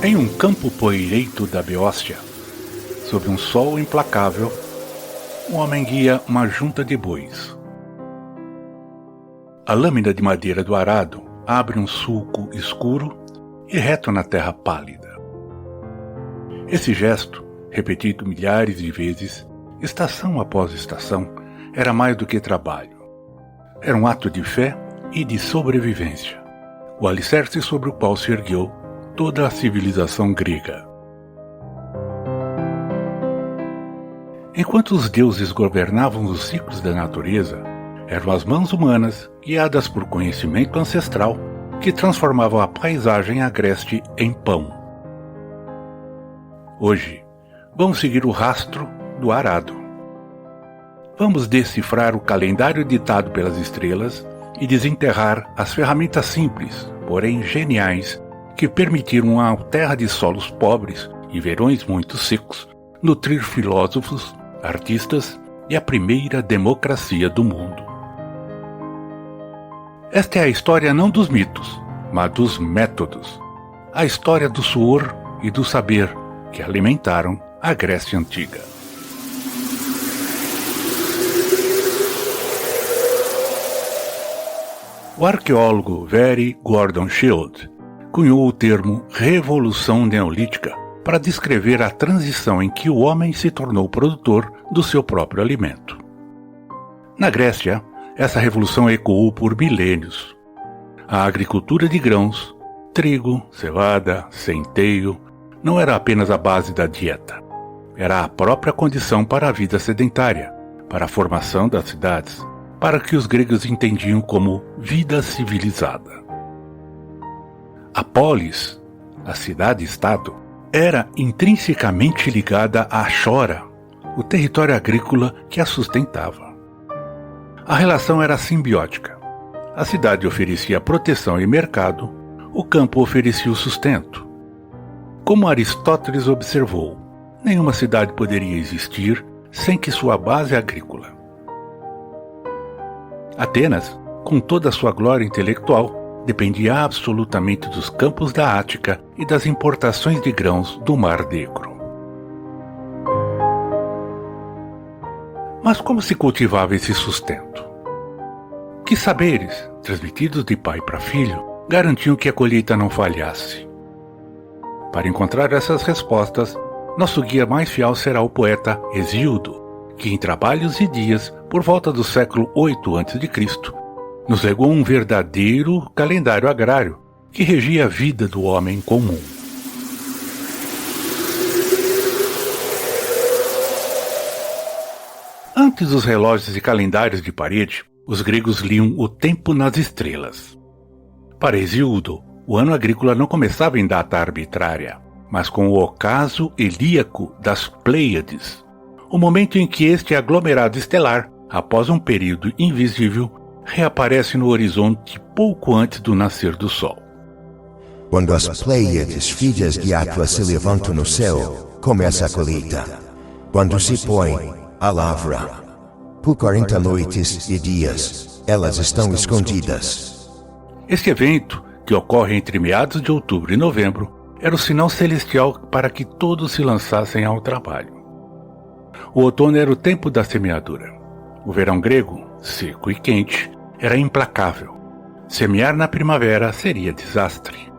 Em um campo poeireito da Beócia, sob um sol implacável, um homem guia uma junta de bois. A lâmina de madeira do arado abre um sulco escuro e reto na terra pálida. Esse gesto, repetido milhares de vezes, estação após estação, era mais do que trabalho. Era um ato de fé e de sobrevivência, o alicerce sobre o qual se ergueu toda a civilização grega. Enquanto os deuses governavam os ciclos da natureza, eram as mãos humanas, guiadas por conhecimento ancestral, que transformavam a paisagem agreste em pão. Hoje, vamos seguir o rastro do arado. Vamos decifrar o calendário ditado pelas estrelas e desenterrar as ferramentas simples, porém geniais, que permitiram a terra de solos pobres e verões muito secos nutrir filósofos, artistas e a primeira democracia do mundo. Esta é a história não dos mitos, mas dos métodos, a história do suor e do saber que alimentaram a Grécia Antiga. O arqueólogo Very Gordon Shield cunhou o termo Revolução Neolítica para descrever a transição em que o homem se tornou produtor do seu próprio alimento. Na Grécia, essa revolução ecoou por milênios. A agricultura de grãos, trigo, cevada, centeio, não era apenas a base da dieta. Era a própria condição para a vida sedentária, para a formação das cidades, para o que os gregos entendiam como vida civilizada. A polis, a cidade-estado, era intrinsecamente ligada à chora, o território agrícola que a sustentava. A relação era simbiótica. A cidade oferecia proteção e mercado, o campo oferecia o sustento. Como Aristóteles observou, nenhuma cidade poderia existir sem que sua base agrícola. Atenas, com toda a sua glória intelectual, dependia absolutamente dos campos da Ática e das importações de grãos do Mar Negro. Mas como se cultivava esse sustento? Que saberes, transmitidos de pai para filho, garantiam que a colheita não falhasse? Para encontrar essas respostas, nosso guia mais fiel será o poeta Hesíodo, que em Trabalhos e Dias, por volta do século 8 a.C., nos legou um verdadeiro calendário agrário que regia a vida do homem comum. Antes dos relógios e calendários de parede, os gregos liam o tempo nas estrelas. Para Hesíodo, o ano agrícola não começava em data arbitrária, mas com o ocaso helíaco das Pleiades, o momento em que este aglomerado estelar, após um período invisível, reaparece no horizonte pouco antes do nascer do sol. Quando as Pleiades, filhas de Atlas, se levantam no céu, começa a colheita. Quando se põe a lavra, por 40 noites e dias, elas estão escondidas. Este evento, que ocorre entre meados de outubro e novembro, era o sinal celestial para que todos se lançassem ao trabalho. O outono era o tempo da semeadura. O verão grego, seco e quente, era implacável. Semear na primavera seria desastre.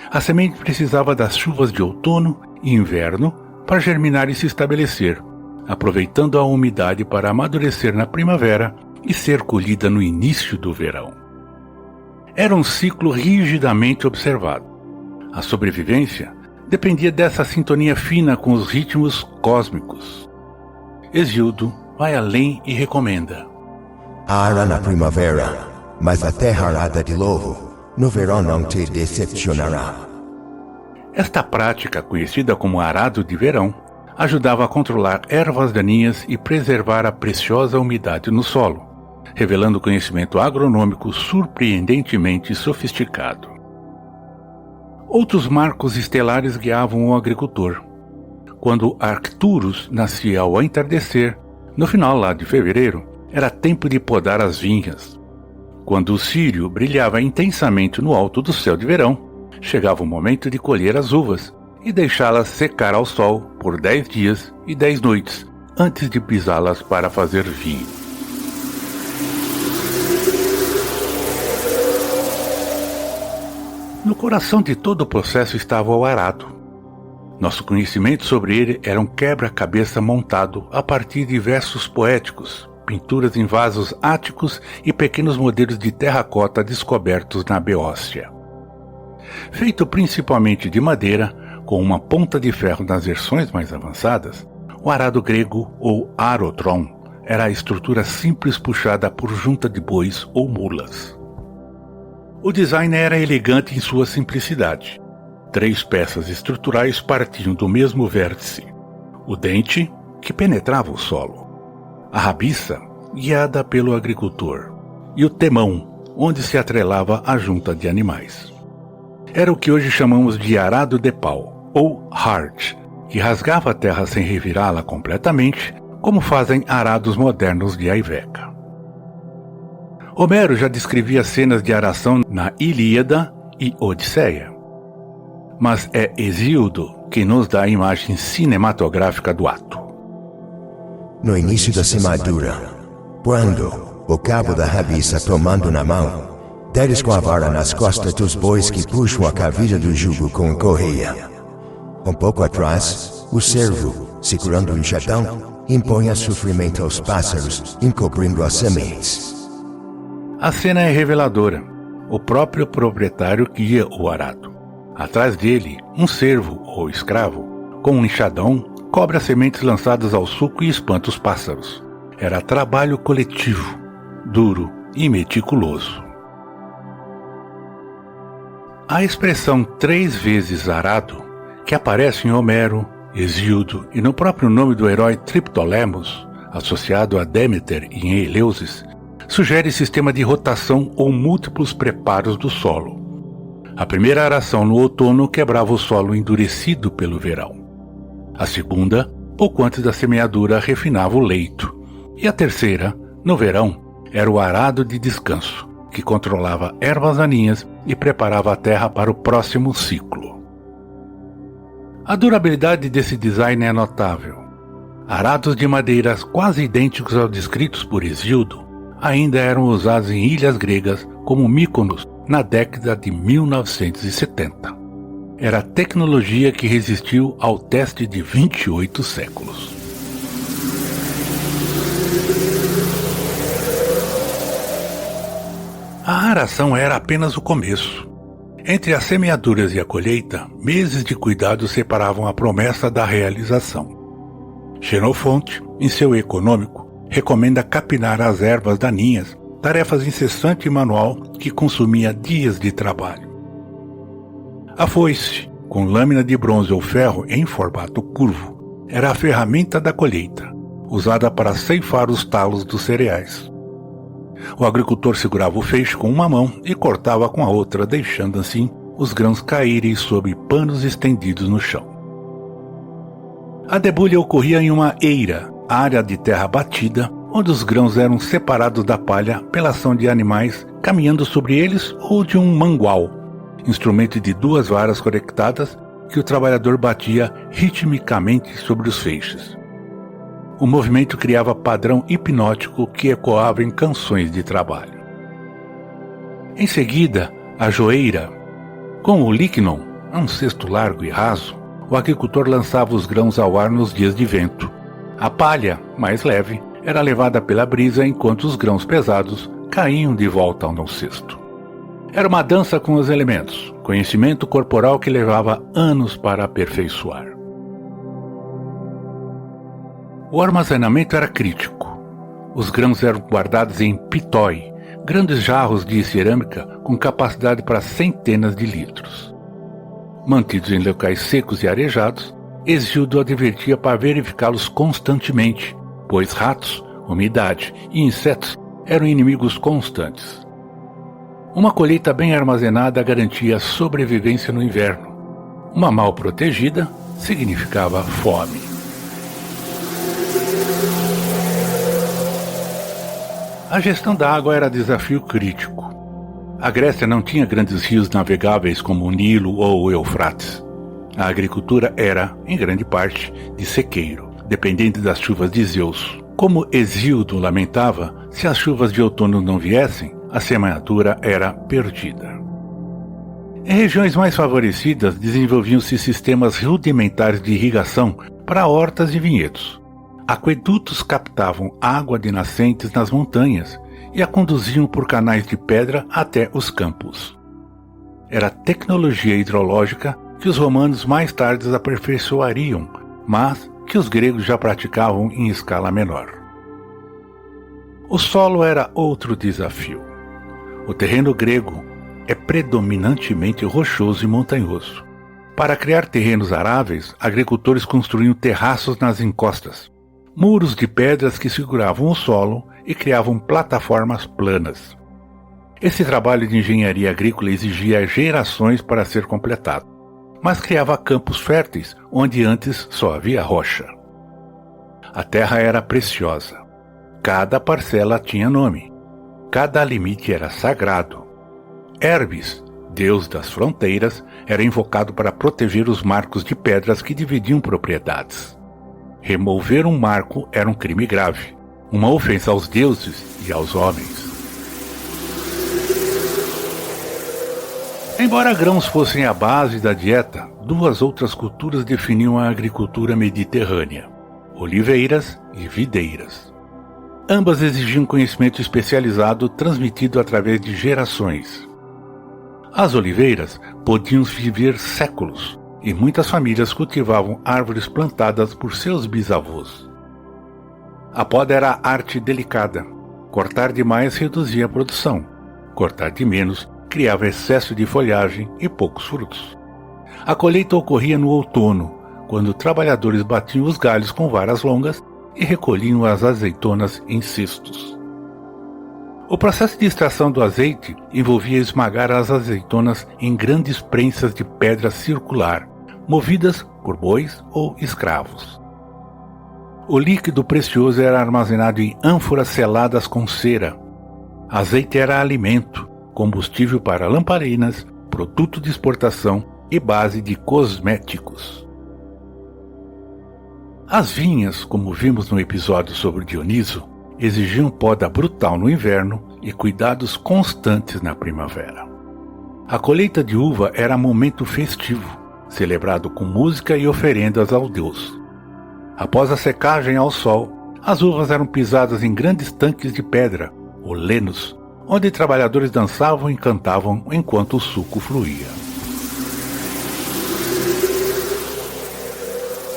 A semente precisava das chuvas de outono e inverno para germinar e se estabelecer, aproveitando a umidade para amadurecer na primavera e ser colhida no início do verão. Era um ciclo rigidamente observado. A sobrevivência dependia dessa sintonia fina com os ritmos cósmicos. Hesíodo vai além e recomenda: Ara na primavera, mas a terra arada de novo, no verão não te decepcionará. Esta prática, conhecida como arado de verão, ajudava a controlar ervas daninhas e preservar a preciosa umidade no solo, revelando conhecimento agronômico surpreendentemente sofisticado. Outros marcos estelares guiavam o agricultor. Quando Arcturus nascia ao entardecer, no final lá de fevereiro, era tempo de podar as vinhas. Quando o Sírio brilhava intensamente no alto do céu de verão, chegava o momento de colher as uvas e deixá-las secar ao sol por 10 dias e 10 noites, antes de pisá-las para fazer vinho. No coração de todo o processo estava o arado. Nosso conhecimento sobre ele era um quebra-cabeça montado a partir de versos poéticos, pinturas em vasos áticos e pequenos modelos de terracota descobertos na Beócia. Feito principalmente de madeira, com uma ponta de ferro nas versões mais avançadas, o arado grego, ou arotron, era a estrutura simples puxada por junta de bois ou mulas. O design era elegante em sua simplicidade. 3 peças estruturais partiam do mesmo vértice: o dente, que penetrava o solo, a rabiça, guiada pelo agricultor, e o temão, onde se atrelava a junta de animais. Era o que hoje chamamos de arado de pau, ou heart, que rasgava a terra sem revirá-la completamente, como fazem arados modernos de aiveca. Homero já descrevia cenas de aração na Ilíada e Odisseia. Mas é Hesíodo quem nos dá a imagem cinematográfica do ato. No início da semeadura, quando o cabo da rabiça tomando na mão, deres com a vara nas costas dos bois que puxam a cavilha do jugo com correia. Um pouco atrás, o servo, segurando o enxadão, impõe a sofrimento aos pássaros, encobrindo as sementes. A cena é reveladora. O próprio proprietário guia o arado. Atrás dele, um servo ou escravo, com um enxadão, cobre as sementes lançadas ao sulco e espanta os pássaros. Era trabalho coletivo, duro e meticuloso. A expressão 3 vezes arado, que aparece em Homero, Hesíodo e no próprio nome do herói Triptolemos, associado a Deméter em Eleusis, sugere sistema de rotação ou múltiplos preparos do solo. A primeira aração no outono quebrava o solo endurecido pelo verão. A segunda, pouco antes da semeadura, refinava o leito. E a terceira, no verão, era o arado de descanso, que controlava ervas daninhas e preparava a terra para o próximo ciclo. A durabilidade desse design é notável. Arados de madeiras quase idênticos aos descritos por Hesíodo ainda eram usados em ilhas gregas como Mykonos na década de 1970. Era a tecnologia que resistiu ao teste de 28 séculos. A aração era apenas o começo. Entre as semeaduras e a colheita, meses de cuidado separavam a promessa da realização. Xenofonte, em seu Econômico, recomenda capinar as ervas daninhas, tarefas incessante e manual que consumia dias de trabalho. A foice, com lâmina de bronze ou ferro em formato curvo, era a ferramenta da colheita, usada para ceifar os talos dos cereais. O agricultor segurava o feixe com uma mão e cortava com a outra, deixando assim os grãos caírem sob panos estendidos no chão. A debulha ocorria em uma eira, área de terra batida, onde os grãos eram separados da palha pela ação de animais caminhando sobre eles ou de um mangual, instrumento de 2 varas conectadas que o trabalhador batia ritmicamente sobre os feixes. O movimento criava padrão hipnótico que ecoava em canções de trabalho. Em seguida, a joeira. Com o lignon, um cesto largo e raso, o agricultor lançava os grãos ao ar nos dias de vento. A palha, mais leve, era levada pela brisa enquanto os grãos pesados caíam de volta ao cesto. Era uma dança com os elementos, conhecimento corporal que levava anos para aperfeiçoar. O armazenamento era crítico. Os grãos eram guardados em pitói, grandes jarros de cerâmica com capacidade para centenas de litros. Mantidos em locais secos e arejados, Hesíodo advertia para verificá-los constantemente, pois ratos, umidade e insetos eram inimigos constantes. Uma colheita bem armazenada garantia a sobrevivência no inverno. Uma mal protegida significava fome. A gestão da água era desafio crítico. A Grécia não tinha grandes rios navegáveis como o Nilo ou o Eufrates. A agricultura era, em grande parte, de sequeiro, dependente das chuvas de Zeus. Como Hesíodo lamentava, se as chuvas de outono não viessem, a semeadura era perdida. Em regiões mais favorecidas, desenvolviam-se sistemas rudimentares de irrigação para hortas e vinhedos. Aquedutos captavam água de nascentes nas montanhas e a conduziam por canais de pedra até os campos. Era a tecnologia hidrológica que os romanos mais tarde aperfeiçoariam, mas que os gregos já praticavam em escala menor. O solo era outro desafio. O terreno grego é predominantemente rochoso e montanhoso. Para criar terrenos aráveis, agricultores construíam terraços nas encostas, muros de pedras que seguravam o solo e criavam plataformas planas. Esse trabalho de engenharia agrícola exigia gerações para ser completado, mas criava campos férteis onde antes só havia rocha. A terra era preciosa. Cada parcela tinha nome. Cada limite era sagrado. Hermes, deus das fronteiras, era invocado para proteger os marcos de pedras que dividiam propriedades. Remover um marco era um crime grave, uma ofensa aos deuses e aos homens. Embora grãos fossem a base da dieta, duas outras culturas definiam a agricultura mediterrânea: oliveiras e videiras. Ambas exigiam conhecimento especializado transmitido através de gerações. As oliveiras podiam viver séculos, e muitas famílias cultivavam árvores plantadas por seus bisavós. A poda era arte delicada. Cortar demais reduzia a produção. Cortar de menos criava excesso de folhagem e poucos frutos. A colheita ocorria no outono, quando trabalhadores batiam os galhos com varas longas e recolhiam as azeitonas em cestos. O processo de extração do azeite envolvia esmagar as azeitonas em grandes prensas de pedra circular, movidas por bois ou escravos. O líquido precioso era armazenado em ânforas seladas com cera. Azeite era alimento, combustível para lamparinas, produto de exportação e base de cosméticos. As vinhas, como vimos no episódio sobre Dioniso, exigiam poda brutal no inverno e cuidados constantes na primavera. A colheita de uva era momento festivo, celebrado com música e oferendas ao deus. Após a secagem ao sol, as uvas eram pisadas em grandes tanques de pedra, ou lenos, onde trabalhadores dançavam e cantavam enquanto o suco fluía.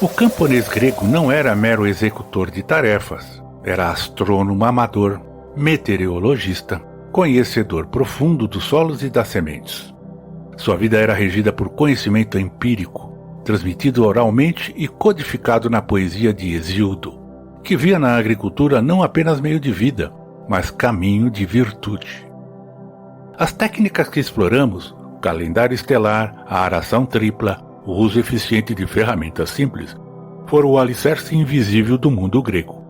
O camponês grego não era mero executor de tarefas. Era astrônomo amador, meteorologista, conhecedor profundo dos solos e das sementes. Sua vida era regida por conhecimento empírico, transmitido oralmente e codificado na poesia de Hesíodo, que via na agricultura não apenas meio de vida, mas caminho de virtude. As técnicas que exploramos, o calendário estelar, a aração tripla, o uso eficiente de ferramentas simples, foram o alicerce invisível do mundo grego.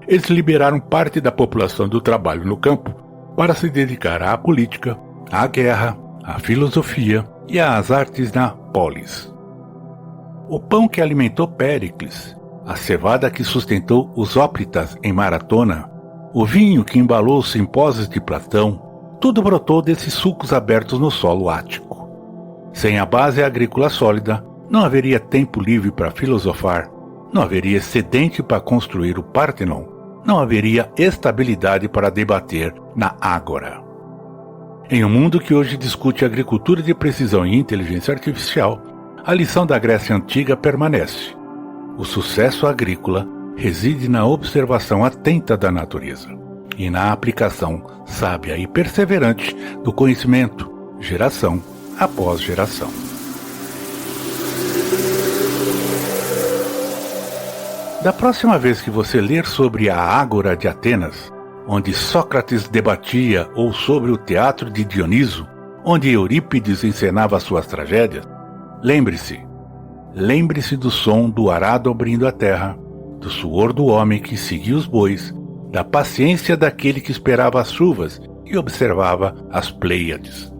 Eles liberaram parte da população do trabalho no campo para se dedicar à política, à guerra, à filosofia e às artes na polis. O pão que alimentou Péricles, a cevada que sustentou os Óplitas em Maratona, o vinho que embalou os simpósios de Platão, tudo brotou desses sulcos abertos no solo ático. Sem a base agrícola sólida, não haveria tempo livre para filosofar, não haveria excedente para construir o Partenon, não haveria estabilidade para debater na Ágora. Em um mundo que hoje discute agricultura de precisão e inteligência artificial, a lição da Grécia Antiga permanece. O sucesso agrícola reside na observação atenta da natureza e na aplicação sábia e perseverante do conhecimento, geração após geração. Da próxima vez que você ler sobre a Ágora de Atenas, onde Sócrates debatia, ou sobre o teatro de Dioniso, onde Eurípides encenava suas tragédias, lembre-se do som do arado abrindo a terra, do suor do homem que seguia os bois, da paciência daquele que esperava as chuvas e observava as Pleiades.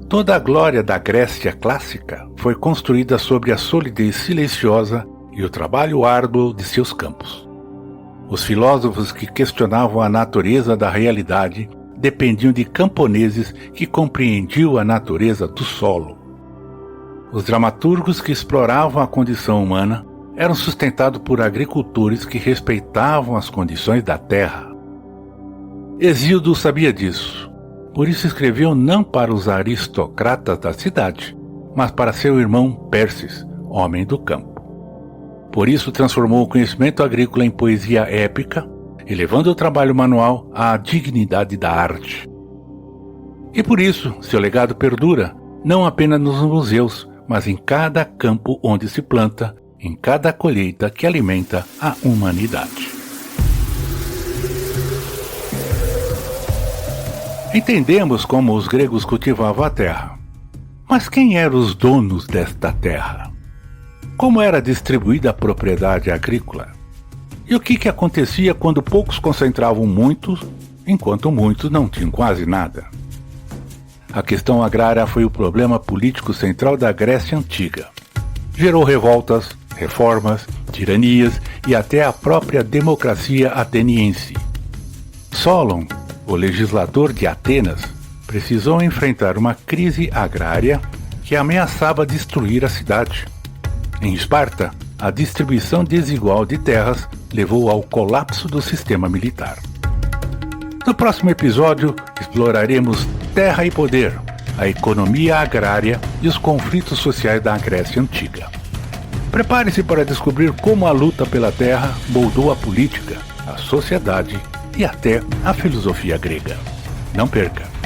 Toda a glória da Grécia clássica foi construída sobre a solidez silenciosa e o trabalho árduo de seus campos. Os filósofos que questionavam a natureza da realidade dependiam de camponeses que compreendiam a natureza do solo. Os dramaturgos que exploravam a condição humana eram sustentados por agricultores que respeitavam as condições da terra. Hesíodo sabia disso, por isso escreveu não para os aristocratas da cidade, mas para seu irmão Pérsis, homem do campo. Por isso transformou o conhecimento agrícola em poesia épica, elevando o trabalho manual à dignidade da arte. E por isso seu legado perdura, não apenas nos museus, mas em cada campo onde se planta, em cada colheita que alimenta a humanidade. Entendemos como os gregos cultivavam a terra. Mas quem eram os donos desta terra? Como era distribuída a propriedade agrícola? E o que acontecia quando poucos concentravam muitos, enquanto muitos não tinham quase nada? A questão agrária foi o problema político central da Grécia Antiga. Gerou revoltas, reformas, tiranias e até a própria democracia ateniense. Solon, o legislador de Atenas, precisou enfrentar uma crise agrária que ameaçava destruir a cidade. Em Esparta, a distribuição desigual de terras levou ao colapso do sistema militar. No próximo episódio, exploraremos terra e poder, a economia agrária e os conflitos sociais da Grécia Antiga. Prepare-se para descobrir como a luta pela terra moldou a política, a sociedade e até a filosofia grega. Não perca!